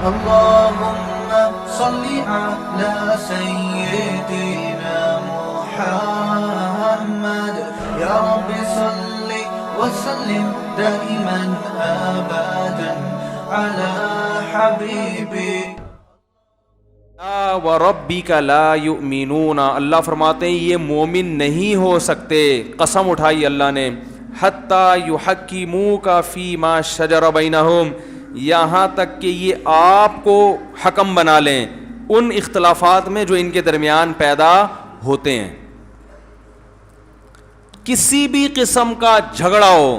اللهم صل على سيدنا محمد يا رب صل وسلم دائما ابدا على حبيبك وَرَبِّكَ لَا يُؤْمِنُونَ. اللہ فرماتے ہیں یہ مومن نہیں ہو سکتے، قسم اٹھائی اللہ نے، حَتَّى يُحَكِّمُوكَ فِي مَا شَجَرَ بَيْنَهُمْ، یہاں تک کہ یہ آپ کو حکم بنا لیں ان اختلافات میں جو ان کے درمیان پیدا ہوتے ہیں. کسی بھی قسم کا جھگڑا ہو،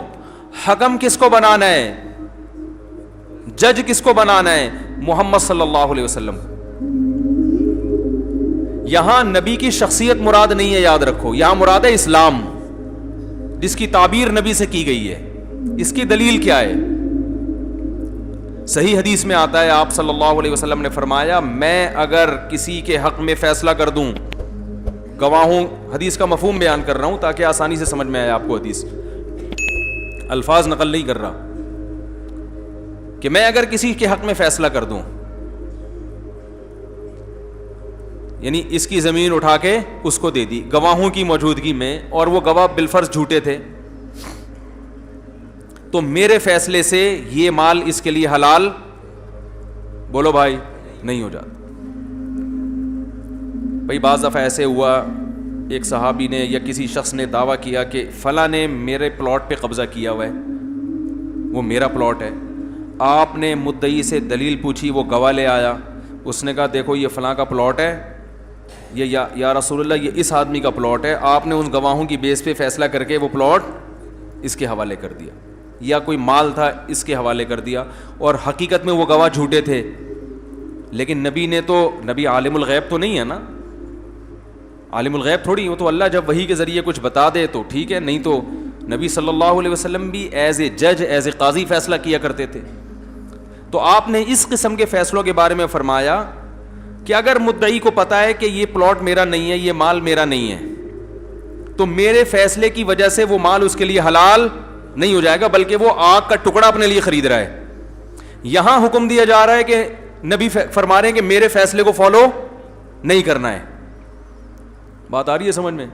حکم کس کو بنانا ہے؟ جج کس کو بنانا ہے؟ محمد صلی اللہ علیہ وسلم. یہاں نبی کی شخصیت مراد نہیں ہے، یاد رکھو، یہاں مراد ہے اسلام، جس کی تعبیر نبی سے کی گئی ہے. اس کی دلیل کیا ہے؟ صحیح حدیث میں آتا ہے، آپ صلی اللہ علیہ وسلم نے فرمایا میں اگر کسی کے حق میں فیصلہ کر دوں، گواہوں، حدیث کا مفہوم بیان کر رہا ہوں تاکہ آسانی سے سمجھ میں آئے آپ کو حدیث، الفاظ نقل نہیں کر رہا، کہ میں اگر کسی کے حق میں فیصلہ کر دوں، یعنی اس کی زمین اٹھا کے اس کو دے دی گواہوں کی موجودگی میں، اور وہ گواہ بالفرض جھوٹے تھے، تو میرے فیصلے سے یہ مال اس کے لیے حلال، بولو بھائی، نہیں ہو جاتا. بھائی بعض دفعہ ایسے ہوا، ایک صحابی نے یا کسی شخص نے دعویٰ کیا کہ فلاں نے میرے پلاٹ پہ قبضہ کیا ہوا ہے، وہ میرا پلاٹ ہے. آپ نے مدعی سے دلیل پوچھی، وہ گواہ لے آیا، اس نے کہا دیکھو یہ فلاں کا پلاٹ ہے، یہ یا رسول اللہ یہ اس آدمی کا پلاٹ ہے. آپ نے ان گواہوں کی بیس پہ فیصلہ کر کے وہ پلاٹ اس کے حوالے کر دیا، یا کوئی مال تھا اس کے حوالے کر دیا، اور حقیقت میں وہ گواہ جھوٹے تھے. لیکن نبی نے تو، نبی عالم الغیب تو نہیں ہے نا، عالم الغیب تھوڑی، وہ تو اللہ جب وحی کے ذریعے کچھ بتا دے تو ٹھیک ہے، نہیں تو نبی صلی اللہ علیہ وسلم بھی ایز اے جج، ایز اے قاضی فیصلہ کیا کرتے تھے. تو آپ نے اس قسم کے فیصلوں کے بارے میں فرمایا کہ اگر مدعی کو پتا ہے کہ یہ پلاٹ میرا نہیں ہے، یہ مال میرا نہیں ہے، تو میرے فیصلے کی وجہ سے وہ مال اس کے لیے حلال نہیں ہو جائے گا، بلکہ وہ آگ کا ٹکڑا اپنے لیے خرید رہا ہے. یہاں حکم دیا جا رہا ہے کہ نبی فرما رہے ہیں کہ میرے فیصلے کو فالو نہیں کرنا ہے. بات آ رہی ہے سمجھ میں؟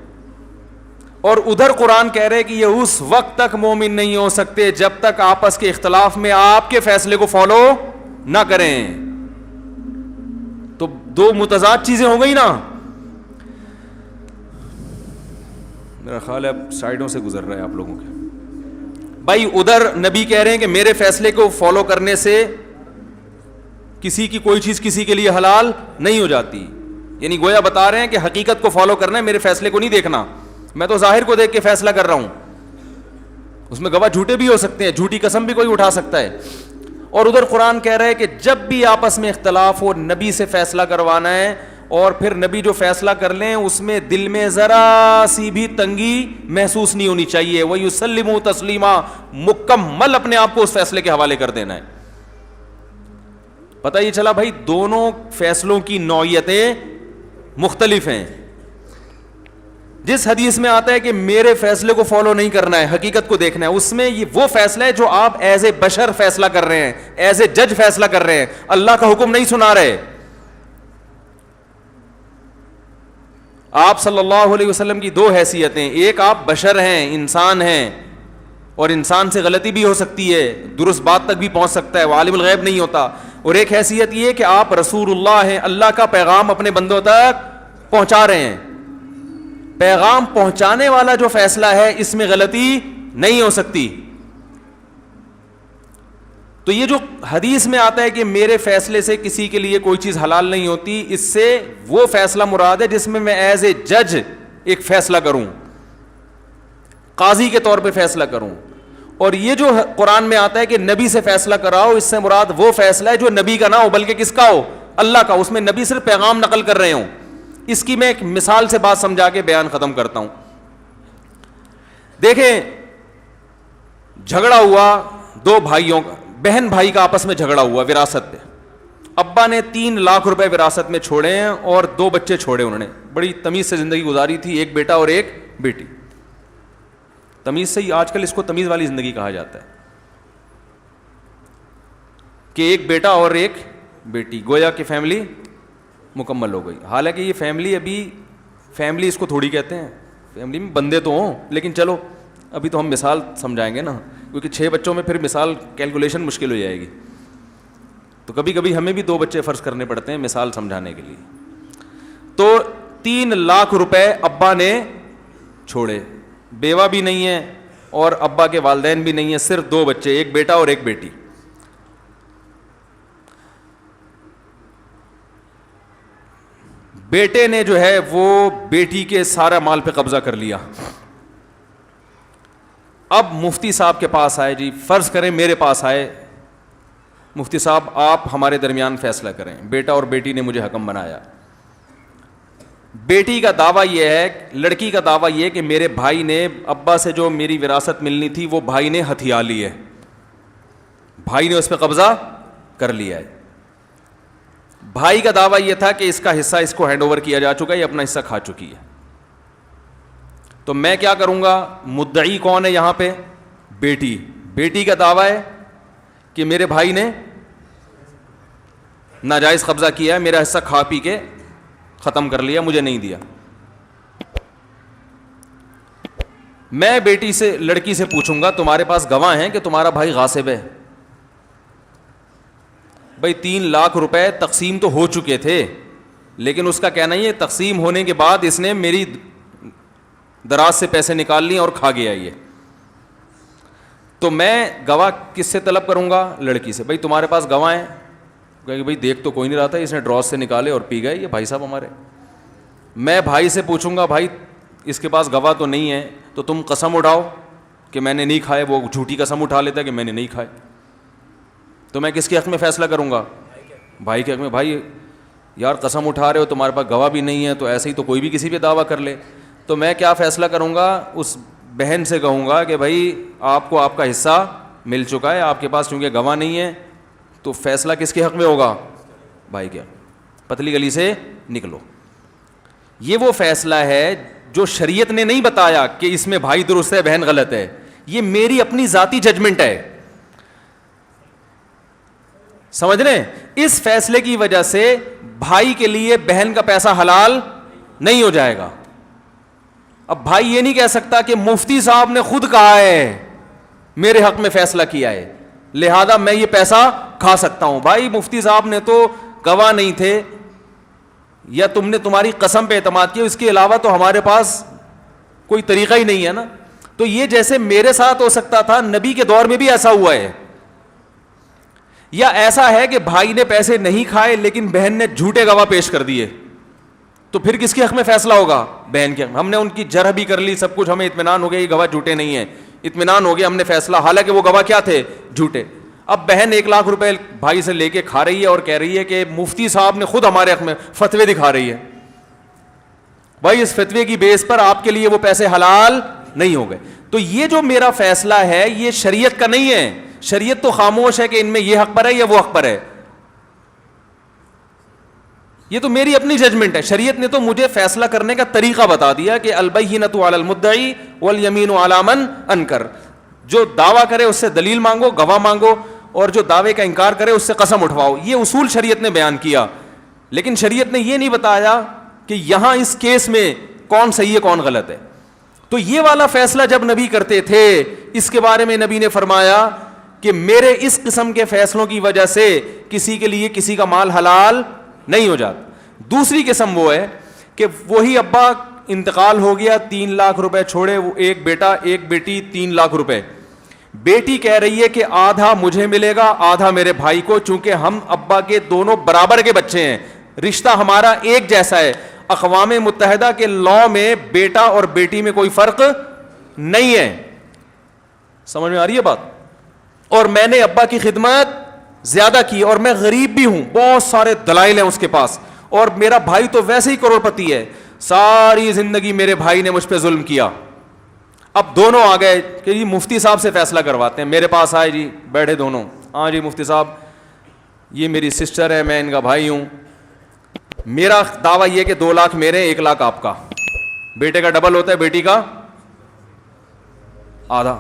اور ادھر قرآن کہہ رہے کہ یہ اس وقت تک مومن نہیں ہو سکتے جب تک آپس کے اختلاف میں آپ کے فیصلے کو فالو نہ کریں. تو دو متضاد چیزیں ہو گئی نا. میرا خیال ہے اب سائڈوں سے گزر رہا ہے آپ لوگوں کے. بھائی ادھر نبی کہہ رہے ہیں کہ میرے فیصلے کو فالو کرنے سے کسی کی کوئی چیز کسی کے لیے حلال نہیں ہو جاتی، یعنی گویا بتا رہے ہیں کہ حقیقت کو فالو کرنا ہے، میرے فیصلے کو نہیں دیکھنا. میں تو ظاہر کو دیکھ کے فیصلہ کر رہا ہوں، اس میں گواہ جھوٹے بھی ہو سکتے ہیں، جھوٹی قسم بھی کوئی اٹھا سکتا ہے. اور ادھر قرآن کہہ رہا ہے کہ جب بھی آپس میں اختلاف ہو نبی سے فیصلہ کروانا ہے، اور پھر نبی جو فیصلہ کر لیں اس میں دل میں ذرا سی بھی تنگی محسوس نہیں ہونی چاہیے. وَيُسَلِّمُوا تَسْلِيمًا، مکمل اپنے آپ کو اس فیصلے کے حوالے کر دینا ہے. پتہ یہ چلا بھائی دونوں فیصلوں کی نوعیتیں مختلف ہیں. جس حدیث میں آتا ہے کہ میرے فیصلے کو فالو نہیں کرنا ہے، حقیقت کو دیکھنا ہے، اس میں یہ وہ فیصلہ ہے جو آپ ایز اے بشر فیصلہ کر رہے ہیں، ایز اے جج فیصلہ کر رہے ہیں، اللہ کا حکم نہیں سنا رہے. آپ صلی اللہ علیہ وسلم کی دو حیثیتیں، ایک آپ بشر ہیں، انسان ہیں، اور انسان سے غلطی بھی ہو سکتی ہے، درست بات تک بھی پہنچ سکتا ہے، وہ عالم الغیب نہیں ہوتا. اور ایک حیثیت یہ کہ آپ رسول اللہ ہیں، اللہ کا پیغام اپنے بندوں تک پہنچا رہے ہیں. پیغام پہنچانے والا جو فیصلہ ہے اس میں غلطی نہیں ہو سکتی. تو یہ جو حدیث میں آتا ہے کہ میرے فیصلے سے کسی کے لیے کوئی چیز حلال نہیں ہوتی، اس سے وہ فیصلہ مراد ہے جس میں میں ایز اے جج ایک فیصلہ کروں، قاضی کے طور پہ فیصلہ کروں. اور یہ جو قرآن میں آتا ہے کہ نبی سے فیصلہ کراؤ، اس سے مراد وہ فیصلہ ہے جو نبی کا نہ ہو بلکہ کس کا ہو؟ اللہ کا. اس میں نبی صرف پیغام نقل کر رہے ہوں. اس کی میں ایک مثال سے بات سمجھا کے بیان ختم کرتا ہوں. دیکھیں جھگڑا ہوا دو بھائیوں کا، بہن بھائی کا آپس میں جھگڑا ہوا وراثت پہ. ابا نے 3 لاکھ روپے وراثت میں چھوڑے ہیں اور 2 بچے چھوڑے. انہوں نے بڑی تمیز سے زندگی گزاری تھی، ایک بیٹا اور ایک بیٹی. تمیز سے ہی آج کل اس کو تمیز والی زندگی کہا جاتا ہے کہ ایک بیٹا اور ایک بیٹی, گویا کہ فیملی مکمل ہو گئی. حالانکہ یہ فیملی ابھی فیملی اس کو تھوڑی کہتے ہیں, فیملی میں بندے تو ہوں, لیکن چلو ابھی تو ہم مثال سمجھائیں گے نا, کیونکہ 6 بچوں میں پھر مثال کیلکولیشن مشکل ہو جائے گی. تو کبھی کبھی ہمیں بھی 2 بچے فرض کرنے پڑتے ہیں مثال سمجھانے کے لیے. تو 3 لاکھ روپے ابا نے چھوڑے, بیوہ بھی نہیں ہے اور ابا کے والدین بھی نہیں ہیں, صرف 2 بچے, ایک بیٹا اور ایک بیٹی. بیٹے نے جو ہے وہ بیٹی کے سارا مال پہ قبضہ کر لیا. اب مفتی صاحب کے پاس آئے, جی فرض کریں میرے پاس آئے, مفتی صاحب آپ ہمارے درمیان فیصلہ کریں, بیٹا اور بیٹی نے مجھے حکم بنایا. بیٹی کا دعویٰ یہ ہے, لڑکی کا دعویٰ یہ ہے کہ میرے بھائی نے ابا سے جو میری وراثت ملنی تھی وہ بھائی نے ہتھیا لی ہے, بھائی نے اس پہ قبضہ کر لیا ہے. بھائی کا دعویٰ یہ تھا کہ اس کا حصہ اس کو ہینڈ اوور کیا جا چکا ہے, یہ اپنا حصہ کھا چکی ہے. تو میں کیا کروں گا, مدعی کون ہے یہاں پہ, بیٹی. بیٹی کا دعویٰ ہے کہ میرے بھائی نے ناجائز قبضہ کیا ہے, میرا حصہ کھا پی کے ختم کر لیا, مجھے نہیں دیا. میں بیٹی سے, لڑکی سے پوچھوں گا تمہارے پاس گواہ ہیں کہ تمہارا بھائی غاصب ہے؟ بھائی 3 لاکھ روپے تقسیم تو ہو چکے تھے, لیکن اس کا کہنا یہ تقسیم ہونے کے بعد اس نے میری دراز سے پیسے نکال لیے اور کھا گیا یہ. تو میں گواہ کس سے طلب کروں گا, لڑکی سے. بھائی تمہارے پاس گواہ ہیں؟ کہ بھائی دیکھ تو کوئی نہیں رہا تھا, اس نے ڈراز سے نکالے اور پی گئے یہ بھائی صاحب ہمارے. میں بھائی سے پوچھوں گا بھائی اس کے پاس گواہ تو نہیں ہے, تو تم قسم اٹھاؤ کہ میں نے نہیں کھائے. وہ جھوٹی قسم اٹھا لیتا ہے کہ میں نے نہیں کھائے. تو میں کس کے حق میں فیصلہ کروں گا, بھائی کے حق میں. بھائی یار قسم اٹھا رہے ہو, تمہارے پاس گواہ بھی نہیں ہے, تو ایسے ہی تو کوئی بھی کسی پہ دعویٰ کر لے. تو میں کیا فیصلہ کروں گا, اس بہن سے کہوں گا کہ بھائی آپ کو آپ کا حصہ مل چکا ہے, آپ کے پاس چونکہ گواہ نہیں ہے تو فیصلہ کس کے حق میں ہوگا, بھائی کے. پتلی گلی سے نکلو. یہ وہ فیصلہ ہے جو شریعت نے نہیں بتایا کہ اس میں بھائی درست ہے بہن غلط ہے, یہ میری اپنی ذاتی ججمنٹ ہے. سمجھ رہے ہیں؟ اس فیصلے کی وجہ سے بھائی کے لیے بہن کا پیسہ حلال نہیں ہو جائے گا. اب بھائی یہ نہیں کہہ سکتا کہ مفتی صاحب نے خود کہا ہے, میرے حق میں فیصلہ کیا ہے, لہذا میں یہ پیسہ کھا سکتا ہوں. بھائی مفتی صاحب نے تو گواہ نہیں تھے, یا تم نے تمہاری قسم پہ اعتماد کیا, اس کے علاوہ تو ہمارے پاس کوئی طریقہ ہی نہیں ہے نا. تو یہ جیسے میرے ساتھ ہو سکتا تھا, نبی کے دور میں بھی ایسا ہوا ہے. یا ایسا ہے کہ بھائی نے پیسے نہیں کھائے لیکن بہن نے جھوٹے گواہ پیش کر دیے, تو پھر کس کے حق میں فیصلہ ہوگا, بہن کے. ہم نے ان کی جرح بھی کر لی, سب کچھ, ہمیں اطمینان ہو گیا یہ گواہ جھوٹے نہیں ہیں, اطمینان ہو گیا, ہم نے فیصلہ, حالانکہ وہ گواہ کیا تھے, جھوٹے. اب بہن 1 لاکھ روپے بھائی سے لے کے کھا رہی ہے اور کہہ رہی ہے کہ مفتی صاحب نے خود ہمارے حق میں فتوے دکھا رہی ہے. بھائی اس فتوے کی بیس پر آپ کے لیے وہ پیسے حلال نہیں ہو گئے. تو یہ جو میرا فیصلہ ہے یہ شریعت کا نہیں ہے. شریعت تو خاموش ہے کہ ان میں یہ حق پر ہے یا وہ حق پر ہے, یہ تو میری اپنی ججمنٹ ہے. شریعت نے تو مجھے فیصلہ کرنے کا طریقہ بتا دیا کہ البینۃ علی المدعی والیمین علی من انکر. جو دعویٰ کرے اس سے دلیل مانگو, گواہ مانگو, اور جو دعوے کا انکار کرے اس سے قسم اٹھواؤ. یہ اصول شریعت نے بیان کیا, لیکن شریعت نے یہ نہیں بتایا کہ یہاں اس کیس میں کون صحیح ہے کون غلط ہے. تو یہ والا فیصلہ جب نبی کرتے تھے, اس کے بارے میں نبی نے فرمایا کہ میرے اس قسم کے فیصلوں کی وجہ سے کسی کے لیے کسی کا مال حلال نہیں ہو جاتا. دوسری قسم وہ ہے کہ وہی ابا انتقال ہو گیا, 3 لاکھ روپے چھوڑے, وہ ایک بیٹا ایک بیٹی, 3 لاکھ روپے. بیٹی کہہ رہی ہے کہ آدھا مجھے ملے گا آدھا میرے بھائی کو, چونکہ ہم ابا کے دونوں برابر کے بچے ہیں, رشتہ ہمارا ایک جیسا ہے. اقوام متحدہ کے لاء میں بیٹا اور بیٹی میں کوئی فرق نہیں ہے. سمجھ میں آ رہی ہے بات؟ اور میں نے ابا کی خدمت زیادہ کی, اور میں غریب بھی ہوں, بہت سارے دلائل ہیں اس کے پاس, اور میرا بھائی تو ویسے ہی کروڑ پتی ہے, ساری زندگی میرے بھائی نے مجھ پہ ظلم کیا. اب دونوں آ گئے کہ جی مفتی صاحب سے فیصلہ کرواتے ہیں. میرے پاس آئے, جی بیٹھے دونوں, ہاں جی مفتی صاحب یہ میری سسٹر ہے, میں ان کا بھائی ہوں, میرا دعویٰ یہ کہ 2 لاکھ میرے 1 لاکھ آپ کا. بیٹے کا ڈبل ہوتا ہے, بیٹی کا آدھا.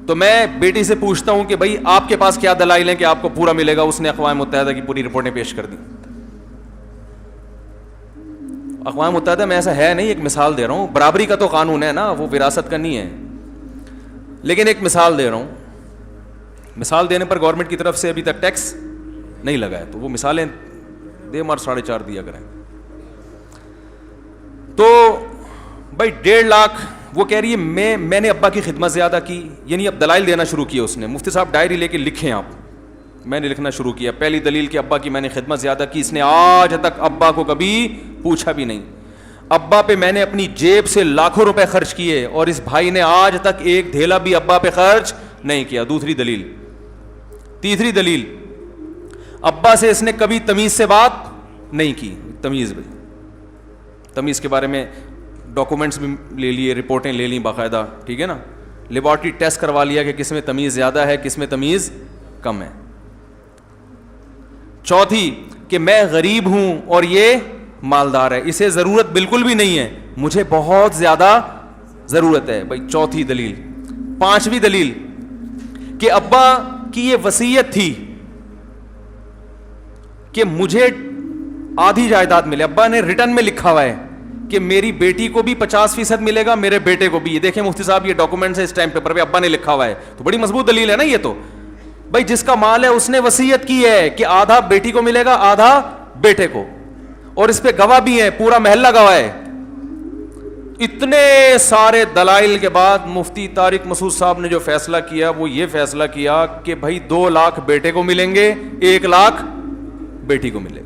تو میں بیٹی سے پوچھتا ہوں کہ بھائی آپ کے پاس کیا دلائل ہیں کہ آپ کو پورا ملے گا؟ اس نے اقوام متحدہ کی پوری رپورٹیں پیش کر دی. اقوام متحدہ میں ایسا ہے نہیں, ایک مثال دے رہا ہوں, برابری کا تو قانون ہے نا, وہ وراثت کا نہیں ہے, لیکن ایک مثال دے رہا ہوں. مثال دینے پر گورنمنٹ کی طرف سے ابھی تک ٹیکس نہیں لگا ہے, تو وہ مثالیں دے مار 4.5 دیا کریں. تو بھائی 1.5 لاکھ وہ کہہ رہی ہے میں نے ابا کی خدمت زیادہ کی, یعنی اب دلائل دینا شروع کیا اس نے. مفتی صاحب ڈائری لے کے لکھیں آپ. میں نے لکھنا شروع کیا. پہلی دلیل کہ ابا کی میں نے خدمت زیادہ کی, اس نے آج تک ابا کو کبھی پوچھا بھی نہیں. ابا پہ میں نے اپنی جیب سے لاکھوں روپے خرچ کیے اور اس بھائی نے آج تک ایک دھیلا بھی ابا پہ خرچ نہیں کیا. دوسری دلیل. تیسری دلیل, ابا سے اس نے کبھی تمیز سے بات نہیں کی. تمیز, بھائی تمیز کے بارے میں ڈاکومنٹس بھی لے لیے, رپورٹیں لے لیں باقاعدہ, ٹھیک ہے نا, لیبارٹری ٹیسٹ کروا لیا کہ کس میں تمیز زیادہ ہے کس میں تمیز کم ہے. چوتھی کہ میں غریب ہوں اور یہ مالدار ہے, اسے ضرورت بالکل بھی نہیں ہے, مجھے بہت زیادہ ضرورت ہے. بھائی چوتھی دلیل. پانچویں دلیل کہ ابا کی یہ وصیت تھی کہ مجھے آدھی جائیداد ملے. ابا نے ریٹرن میں لکھا ہوا ہے کہ میری بیٹی کو بھی 50% ملے گا, میرے بیٹے کو بھی. یہ دیکھیں مفتی صاحب, یہ ڈاکومنٹس ہے, اس ٹائم پیپر پہ ابا نے لکھا ہوا ہے, تو بڑی مضبوط دلیل ہے نا یہ. تو بھائی جس کا مال ہے اس نے وصیت کی ہے کہ آدھا بیٹی کو ملے گا آدھا بیٹے کو, اور اس پہ گواہ بھی ہے, پورا محلہ گواہ ہے. اتنے سارے دلائل کے بعد مفتی طارق مسعود صاحب نے جو فیصلہ کیا وہ یہ فیصلہ کیا کہ بھائی 2 لاکھ بیٹے کو ملیں گے, 1 لاکھ بیٹی کو ملے.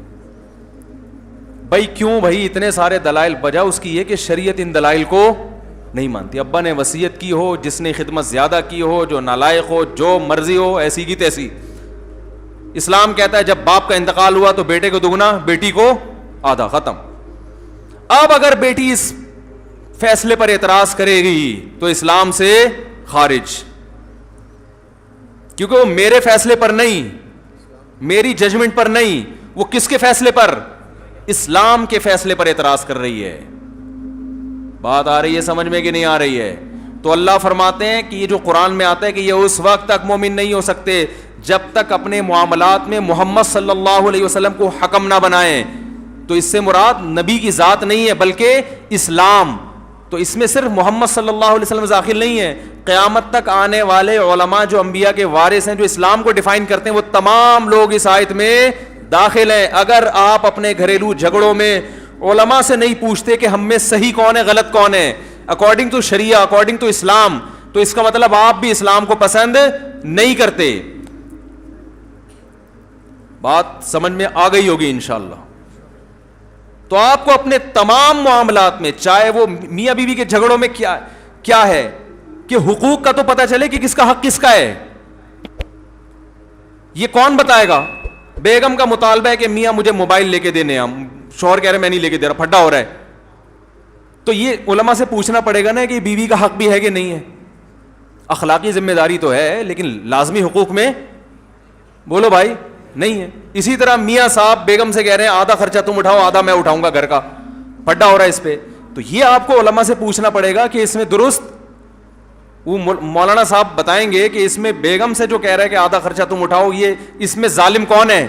بھائی کیوں بھائی اتنے سارے دلائل؟ وجہ اس کی یہ کہ شریعت ان دلائل کو نہیں مانتی. ابا نے وصیت کی ہو, جس نے خدمت زیادہ کی ہو, جو نالائق ہو, جو مرضی ہو, ایسی کی تیسی. اسلام کہتا ہے جب باپ کا انتقال ہوا تو بیٹے کو دگنا بیٹی کو آدھا, ختم. اب اگر بیٹی اس فیصلے پر اعتراض کرے گی تو اسلام سے خارج, کیونکہ وہ میرے فیصلے پر نہیں, میری ججمنٹ پر نہیں, وہ کس کے فیصلے پر؟ اسلام کے فیصلے پر اعتراض کر رہی ہے. بات آ رہی ہے سمجھ میں کہ نہیں آ رہی ہے؟ تو اللہ فرماتے ہیں کہ یہ جو قرآن میں آتا ہے کہ یہ اس وقت تک مومن نہیں ہو سکتے جب تک اپنے معاملات میں محمد صلی اللہ علیہ وسلم کو حکم نہ بنائیں. تو اس سے مراد نبی کی ذات نہیں ہے بلکہ اسلام. تو اس میں صرف محمد صلی اللہ علیہ وسلم داخل نہیں ہے, قیامت تک آنے والے علماء جو انبیاء کے وارث ہیں, جو اسلام کو ڈیفائن کرتے ہیں, وہ تمام لوگ اس آیت میں داخل ہیں. اگر آپ اپنے گھریلو جھگڑوں میں علماء سے نہیں پوچھتے کہ ہم میں صحیح کون ہے غلط کون ہے according to Shariah, according to اسلام, تو اس کا مطلب آپ بھی اسلام کو پسند نہیں کرتے. بات سمجھ میں آ گئی ہوگی انشاءاللہ. تو آپ کو اپنے تمام معاملات میں, چاہے وہ میاں بیوی کے جھگڑوں میں کیا ہے, کہ حقوق کا تو پتہ چلے کہ کس کا حق کس کا ہے. یہ کون بتائے گا؟ بیگم کا مطالبہ ہے کہ میاں مجھے موبائل لے کے دینے, ہم شوہر کہہ رہے میں نہیں لے کے دے رہا, پھڈا ہو رہا ہے. تو یہ علماء سے پوچھنا پڑے گا نا کہ بیوی کا حق بھی ہے کہ نہیں ہے. اخلاقی ذمہ داری تو ہے لیکن لازمی حقوق میں بولو بھائی نہیں ہے. اسی طرح میاں صاحب بیگم سے کہہ رہے ہیں آدھا خرچہ تم اٹھاؤ آدھا میں اٹھاؤں گا گھر کا, پھڈا ہو رہا ہے اس پہ. تو یہ آپ کو علماء سے پوچھنا پڑے گا کہ اس میں درست, وہ مولانا صاحب بتائیں گے کہ اس میں بیگم سے جو کہہ رہا ہے کہ آدھا خرچہ تم اٹھاؤ, یہ اس میں ظالم کون ہے؟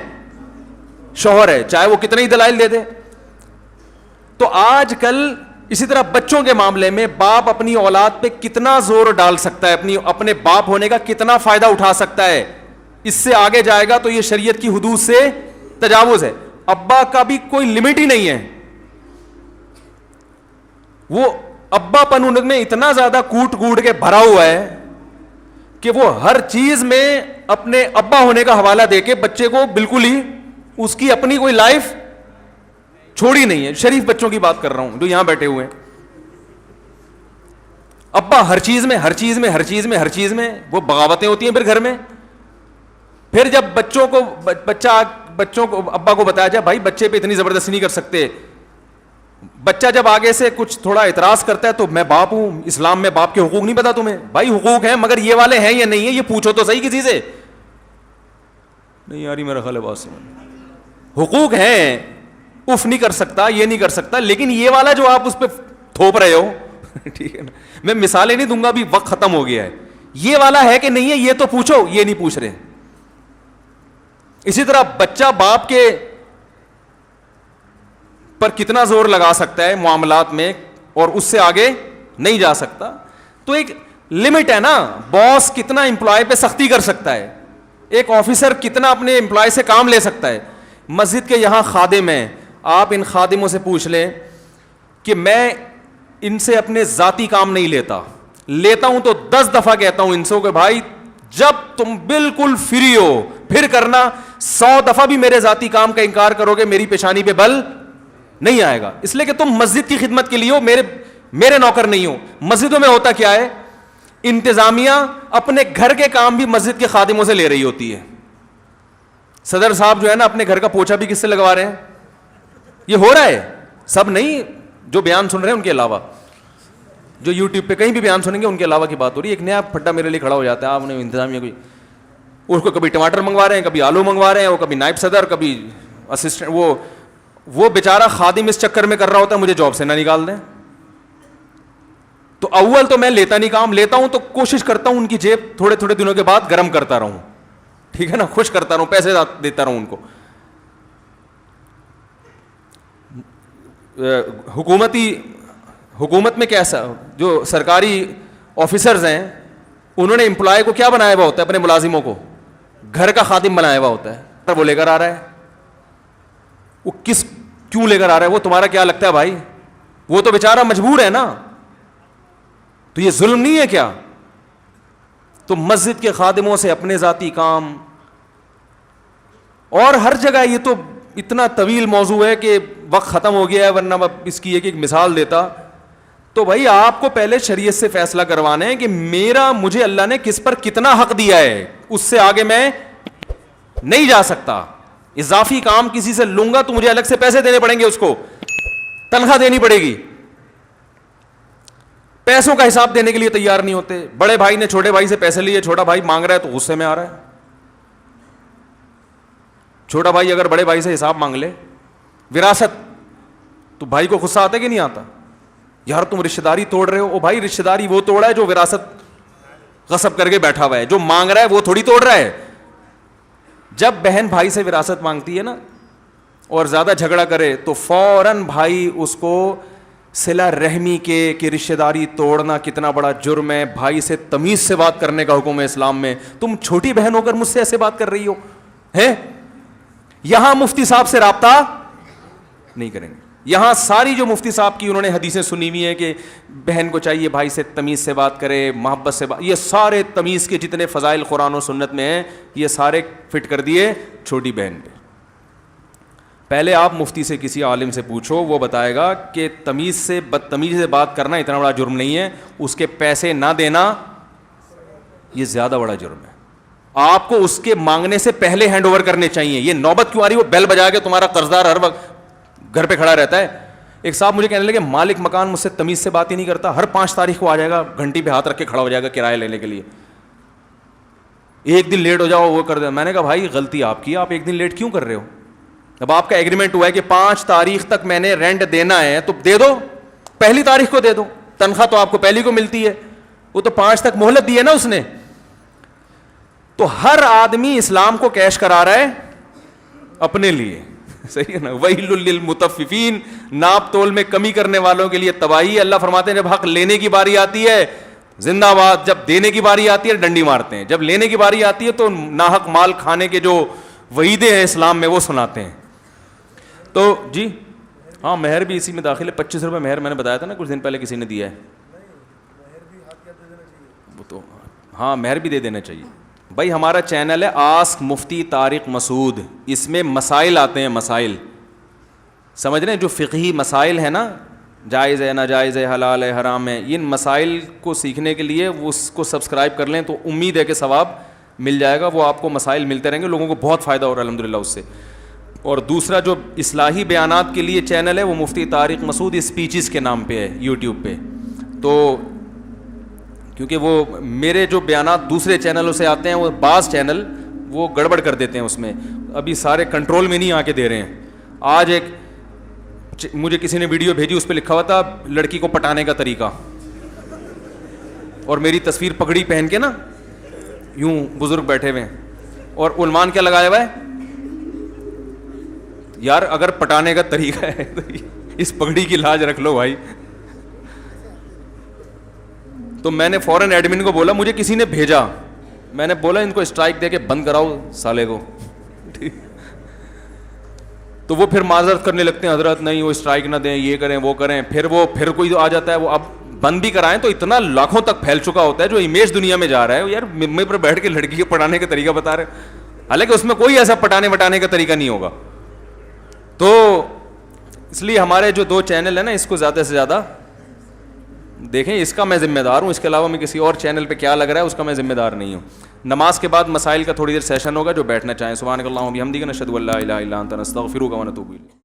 شوہر ہے, چاہے وہ کتنے ہی دلائل دے دے. تو آج کل اسی طرح بچوں کے معاملے میں باپ اپنی اولاد پہ کتنا زور ڈال سکتا ہے, اپنے باپ ہونے کا کتنا فائدہ اٹھا سکتا ہے, اس سے آگے جائے گا تو یہ شریعت کی حدود سے تجاوز ہے. ابا کا بھی کوئی لمٹ ہی نہیں ہے. وہ ابا پن ان میں اتنا زیادہ کوٹ کے بھرا ہوا ہے کہ وہ ہر چیز میں اپنے ابا ہونے کا حوالہ دے کے بچے کو بالکل ہی اس کی اپنی کوئی لائف چھوڑی نہیں ہے. شریف بچوں کی بات کر رہا ہوں جو یہاں بیٹھے ہوئے ہیں. ابا ہر چیز میں ہر چیز میں ہر چیز میں ہر چیز میں, وہ بغاوتیں ہوتی ہیں پھر گھر میں. پھر جب بچوں کو ابا کو بتایا جائے بھائی بچے پہ اتنی زبردستی نہیں کر سکتے, بچہ جب آگے سے کچھ تھوڑا اعتراض کرتا ہے تو میں باپ ہوں, اسلام میں باپ کے حقوق نہیں پتا تمہیں؟ بھائی حقوق ہیں مگر یہ والے ہیں یا نہیں ہیں یہ پوچھو تو صحیح کسی سے. نہیں یاری میرا خیال ہے بات سمجھ, حقوق ہیں, اف نہیں کر سکتا یہ نہیں کر سکتا, لیکن یہ والا جو آپ اس پہ تھوپ رہے ہو ٹھیک ہے نا, میں مثالیں نہیں دوں گا ابھی وقت ختم ہو گیا ہے. یہ والا ہے کہ نہیں ہے یہ تو پوچھو, یہ نہیں پوچھ رہے. اسی طرح بچہ باپ کے پر کتنا زور لگا سکتا ہے معاملات میں اور اس سے آگے نہیں جا سکتا. تو ایک لمٹ ہے نا, باس کتنا امپلائی پہ سختی کر سکتا ہے, ایک آفیسر کتنا اپنے امپلائی سے کام لے سکتا ہے. مسجد کے یہاں خادم ہیں, آپ ان خادموں سے پوچھ لیں کہ میں ان سے اپنے ذاتی کام نہیں لیتا ہوں تو 10 دفعہ کہتا ہوں ان سے کہ بھائی جب تم بالکل فری ہو پھر کرنا, 100 دفعہ بھی میرے ذاتی کام کا انکار کرو گے میری پیشانی پہ بل نہیں آئے گا, اس لیے کہ تم مسجد کی خدمت کے لیے ہو, میرے نوکر نہیں ہو. مسجدوں میں ہوتا کیا ہے, انتظامیہ اپنے گھر کے کام بھی مسجد کے خادموں سے لے رہی ہوتی ہے. صدر صاحب جو ہے نا اپنے گھر کا پوچھا بھی کس سے لگوا رہے ہیں, یہ ہو رہا ہے. سب نہیں, جو بیان سن رہے ہیں ان کے علاوہ, جو یوٹیوب پہ کہیں بھی بیان سنیں گے ان کے علاوہ کی بات ہو رہی ہے. ایک نیا پھڈا میرے لیے کھڑا ہو جاتا ہے, آپ نے انتظامیہ کو اس کو کبھی ٹماٹر منگوا رہے ہیں, کبھی آلو منگوا رہے ہیں, وہ کبھی نائب صدر, کبھی اسسٹنٹ. وہ بیچارہ خادم اس چکر میں کر رہا ہوتا ہے مجھے جاب سے نہ نکال دیں. تو اول تو میں لیتا نہیں کام, لیتا ہوں تو کوشش کرتا ہوں ان کی جیب تھوڑے تھوڑے دنوں کے بعد گرم کرتا رہوں, ٹھیک ہے نا, خوش کرتا رہوں, پیسے دیتا رہوں ان کو. حکومت میں کیسا, جو سرکاری آفیسرز ہیں انہوں نے امپلائی کو کیا بنایا ہوا ہوتا ہے, اپنے ملازموں کو گھر کا خادم بنایا ہوا ہوتا ہے. وہ لے کر آ رہا ہے, وہ کیوں لے کر آ رہا ہے, وہ تمہارا کیا لگتا ہے بھائی, وہ تو بیچارہ مجبور ہے نا, تو یہ ظلم نہیں ہے کیا؟ تو مسجد کے خادموں سے اپنے ذاتی کام, اور ہر جگہ, یہ تو اتنا طویل موضوع ہے کہ وقت ختم ہو گیا ہے, ورنہ میں اس کی ایک مثال دیتا. تو بھائی آپ کو پہلے شریعت سے فیصلہ کروانا ہے کہ مجھے اللہ نے کس پر کتنا حق دیا ہے, اس سے آگے میں نہیں جا سکتا. اضافی کام کسی سے لوں گا تو مجھے الگ سے پیسے دینے پڑیں گے, اس کو تنخواہ دینی پڑے گی. پیسوں کا حساب دینے کے لیے تیار نہیں ہوتے. بڑے بھائی نے چھوٹے بھائی سے پیسے لیے, چھوٹا بھائی مانگ رہا ہے تو غصے میں آ رہا ہے. چھوٹا بھائی اگر بڑے بھائی سے حساب مانگ لے وراثت, تو بھائی کو غصہ آتا ہے کہ نہیں آتا, یار تم رشتہ داری توڑ رہے ہو. او بھائی رشتہ داری وہ توڑا ہے جو وراثت غصب کر کے بیٹھا ہوا ہے, جو مانگ رہا ہے وہ تھوڑی توڑ رہا ہے. جب بہن بھائی سے وراثت مانگتی ہے نا اور زیادہ جھگڑا کرے تو فوراً بھائی اس کو صلہ رحمی کے کہ رشتہ داری توڑنا کتنا بڑا جرم ہے, بھائی سے تمیز سے بات کرنے کا حکم ہے اسلام میں. تم چھوٹی بہن ہو کر مجھ سے ایسے بات کر رہی ہو ہے. یہاں مفتی صاحب سے رابطہ نہیں کریں گے. یہاں ساری جو مفتی صاحب کی انہوں نے حدیثیں سنی ہوئی ہیں کہ بہن کو چاہیے بھائی سے تمیز سے بات کرے, محبت سے بات, یہ سارے تمیز کے جتنے فضائل قرآن و سنت میں ہیں یہ سارے فٹ کر دیے چھوٹی بہن پہ. پہلے آپ مفتی سے کسی عالم سے پوچھو, وہ بتائے گا کہ تمیز سے بدتمیزی سے بات کرنا اتنا بڑا جرم نہیں ہے, اس کے پیسے نہ دینا یہ زیادہ بڑا جرم ہے. آپ کو اس کے مانگنے سے پہلے ہینڈ اوور کرنے چاہیے. یہ نوبت کیوں آ رہی ہے, وہ بیل بجا کے تمہارا قرضدار ہر وقت گھر پہ کھڑا رہتا ہے. ایک صاحب مجھے کہنے لگے مالک مکان مجھ سے تمیز سے بات ہی نہیں کرتا, ہر 5 تاریخ کو آ جائے گا, گھنٹی پہ ہاتھ رکھ کے کھڑا ہو جائے گا کرایہ لینے کے لیے, ایک دن لیٹ ہو جاؤ وہ کر دے. میں نے کہا بھائی غلطی آپ کی, آپ ایک دن لیٹ کیوں کر رہے ہو؟ اب آپ کا ایگریمنٹ ہوا ہے کہ 5 تاریخ تک میں نے رینٹ دینا ہے تو دے دو, پہلی تاریخ کو دے دو. تنخواہ تو آپ کو پہلی کو ملتی ہے, وہ تو 5 تک مہلت دی ہے نا اس نے. تو ہر آدمی اسلام کو کیش کرا رہا ہے اپنے لیے, صحیح ہے نا. ویل للمطففین, ناپ تول میں کمی کرنے والوں کے لیے تباہی. اللہ فرماتے ہیں جب حق لینے کی باری آتی ہے زندہ باد, جب دینے کی باری آتی ہے ڈنڈی مارتے ہیں, جب لینے کی باری آتی ہے تو ناحق مال کھانے کے جو وعیدیں ہیں اسلام میں وہ سناتے ہیں. تو جی ہاں مہر بھی اسی میں داخل ہے. 25 روپے مہر میں نے بتایا تھا نا کچھ دن پہلے کسی نے دیا ہے, وہ تو ہاں مہر بھی دے دینا چاہیے. بھائی ہمارا چینل ہے آسک مفتی طارق مسعود, اس میں مسائل آتے ہیں, مسائل سمجھ رہے ہیں, جو فقہی مسائل ہیں نا, جائز ہے ناجائز ہے حلال ہے حرام ہے, ان مسائل کو سیکھنے کے لیے اس کو سبسکرائب کر لیں تو امید ہے کہ ثواب مل جائے گا. وہ آپ کو مسائل ملتے رہیں گے, لوگوں کو بہت فائدہ ہو رہا ہے الحمدللہ اس سے. اور دوسرا جو اصلاحی بیانات کے لیے چینل ہے وہ مفتی طارق مسعود اسپیچز کے نام پہ ہے یوٹیوب پہ. تو کیونکہ وہ میرے جو بیانات دوسرے چینلوں سے آتے ہیں وہ بعض چینل وہ گڑبڑ کر دیتے ہیں اس میں, ابھی سارے کنٹرول میں نہیں آ کے دے رہے ہیں. آج ایک مجھے کسی نے ویڈیو بھیجی, اس پہ لکھا ہوا تھا لڑکی کو پٹانے کا طریقہ, اور میری تصویر پگڑی پہن کے نا یوں بزرگ بیٹھے ہوئے ہیں, اور عنوان کیا لگایا ہوا ہے, یار اگر پٹانے کا طریقہ ہے تو اس پگڑی کی لاج رکھ لو بھائی. تو میں نے فوراً ایڈمن کو بولا, مجھے کسی نے بھیجا, میں نے بولا ان کو اسٹرائک دے کے بند کراؤ سالے کو. تو وہ پھر معذرت کرنے لگتے ہیں, حضرت نہیں وہ اسٹرائک نہ دیں, یہ کریں وہ کریں. پھر کوئی آ جاتا ہے, وہ اب بند بھی کرائیں تو اتنا لاکھوں تک پھیل چکا ہوتا ہے جو امیج دنیا میں جا رہا ہے, یار ممبر پر بیٹھ کے لڑکی کے پڑھانے کا طریقہ بتا رہے, حالانکہ اس میں کوئی ایسا پٹانے وٹانے کا طریقہ نہیں ہوگا. تو اس لیے ہمارے جو 2 چینل ہیں نا, اس کو زیادہ سے زیادہ دیکھیں, اس کا میں ذمہ دار ہوں, اس کے علاوہ میں کسی اور چینل پہ کیا لگ رہا ہے اس کا میں ذمہ دار نہیں ہوں. نماز کے بعد مسائل کا تھوڑی دیر سیشن ہوگا, جو بیٹھنا چاہیں. سبحانک اللہم و بحمدک نشہد ان لا الہ الا انت نستغفرک و نتوب الیک.